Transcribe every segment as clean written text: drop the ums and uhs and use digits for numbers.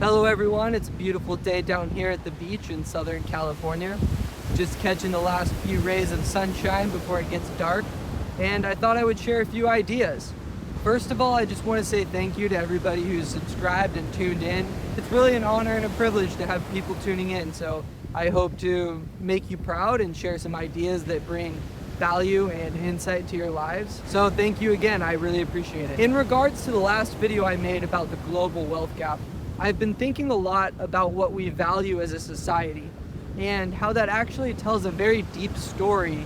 Hello everyone, it's a beautiful day down here at the beach in Southern California. Just catching the last few rays of sunshine before it gets dark, and I thought I would share a few ideas. First of all, I just want to say thank you to everybody who's subscribed and tuned in. It's really an honor and a privilege to have people tuning in, so I hope to make you proud and share some ideas that bring value and insight to your lives. So thank you again, I really appreciate it. In regards to the last video I made about the global wealth gap, I've been thinking a lot about what we value as a society and how that actually tells a very deep story.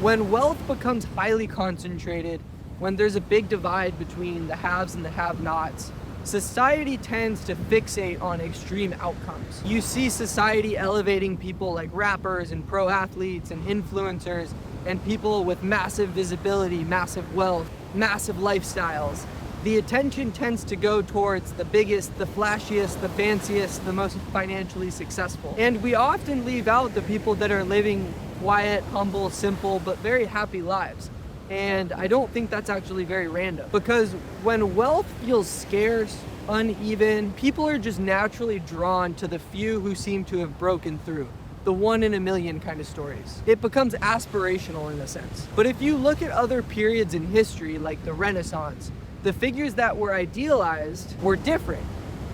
When wealth becomes highly concentrated, when there's a big divide between the haves and the have-nots, society tends to fixate on extreme outcomes. You see society elevating people like rappers and pro athletes and influencers and people with massive visibility, massive wealth, massive lifestyles. The attention tends to go towards the biggest, the flashiest, the fanciest, the most financially successful. And we often leave out the people that are living quiet, humble, simple, but very happy lives. And I don't think that's actually very random, because when wealth feels scarce, uneven, people are just naturally drawn to the few who seem to have broken through. The 1 in a million kind of stories. It becomes aspirational in a sense. But if you look at other periods in history, like the Renaissance, the figures that were idealized were different.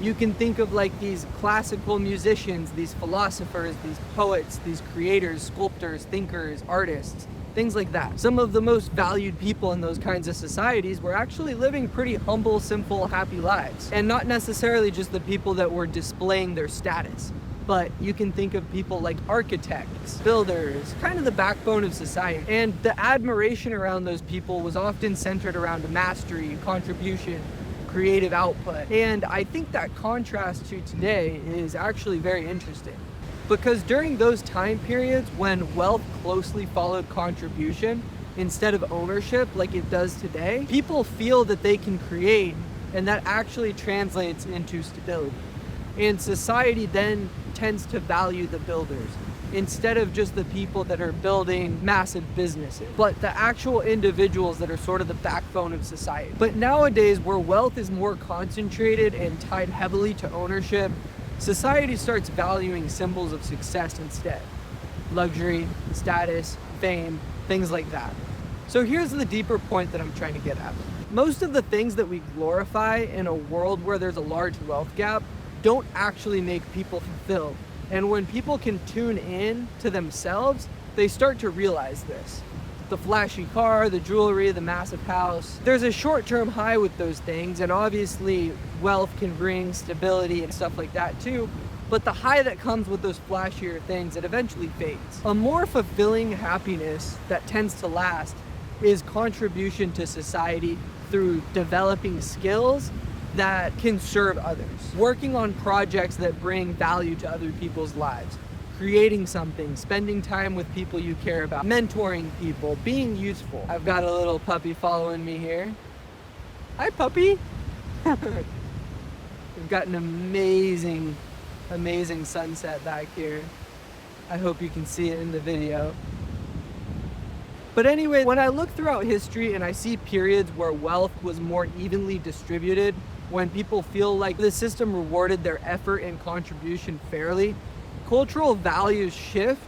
You can think of like these classical musicians, these philosophers, these poets, these creators, sculptors, thinkers, artists, things like that. Some of the most valued people in those kinds of societies were actually living pretty humble, simple, happy lives. And not necessarily just the people that were displaying their status. But you can think of people like architects, builders, kind of the backbone of society. And the admiration around those people was often centered around mastery, contribution, creative output. And I think that contrast to today is actually very interesting. Because during those time periods when wealth closely followed contribution instead of ownership like it does today, people feel that they can create, and that actually translates into stability. And society then tends to value the builders instead of just the people that are building massive businesses, but the actual individuals that are sort of the backbone of society. But nowadays, where wealth is more concentrated and tied heavily to ownership, society starts valuing symbols of success instead. Luxury, status, fame, things like that. So here's the deeper point that I'm trying to get at. Most of the things that we glorify in a world where there's a large wealth gap don't actually make people fulfilled. And when people can tune in to themselves, they start to realize this. The flashy car, the jewelry, the massive house. There's a short-term high with those things, and obviously wealth can bring stability and stuff like that too. But the high that comes with those flashier things, it eventually fades. A more fulfilling happiness that tends to last is contribution to society through developing skills that can serve others, working on projects that bring value to other people's lives, creating something, spending time with people you care about, mentoring people, being useful. I've got a little puppy following me here. Hi, puppy. We've got an amazing sunset back here. I hope you can see it in the video. But anyway, when I look throughout history and I see periods where wealth was more evenly distributed, when people feel like the system rewarded their effort and contribution fairly, cultural values shift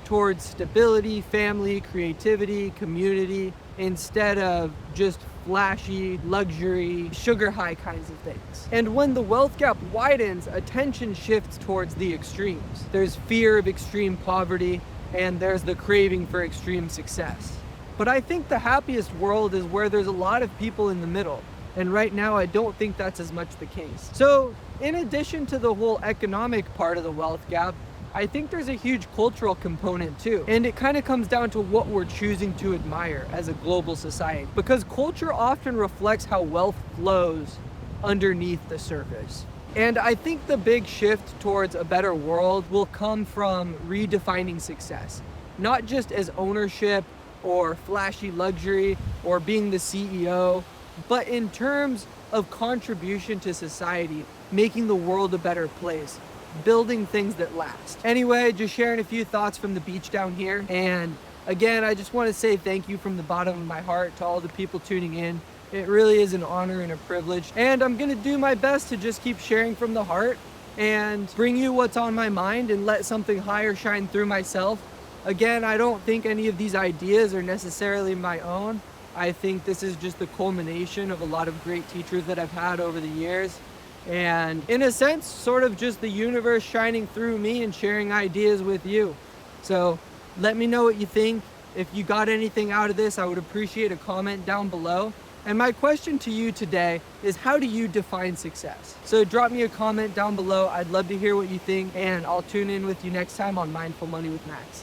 towards stability, family, creativity, community, instead of just flashy, luxury, sugar high kinds of things. And when the wealth gap widens, attention shifts towards the extremes. There's fear of extreme poverty, and there's the craving for extreme success. But I think the happiest world is where there's a lot of people in the middle. And right now, I don't think that's as much the case. So in addition to the whole economic part of the wealth gap, I think there's a huge cultural component too. And it kind of comes down to what we're choosing to admire as a global society. Because culture often reflects how wealth flows underneath the surface. And I think the big shift towards a better world will come from redefining success. Not just as ownership or flashy luxury or being the CEO, but in terms of contribution to society, making the world a better place, building things that last. Anyway, just sharing a few thoughts from the beach down here. And again, I just want to say thank you from the bottom of my heart to all the people tuning in. It really is an honor and a privilege. And I'm gonna do my best to just keep sharing from the heart and bring you what's on my mind and let something higher shine through myself. Again, I don't think any of these ideas are necessarily my own. I think this is just the culmination of a lot of great teachers that I've had over the years. And in a sense, sort of just the universe shining through me and sharing ideas with you. So let me know what you think. If you got anything out of this, I would appreciate a comment down below. And my question to you today is, how do you define success? So drop me a comment down below. I'd love to hear what you think, and I'll tune in with you next time on Mindful Money with Max.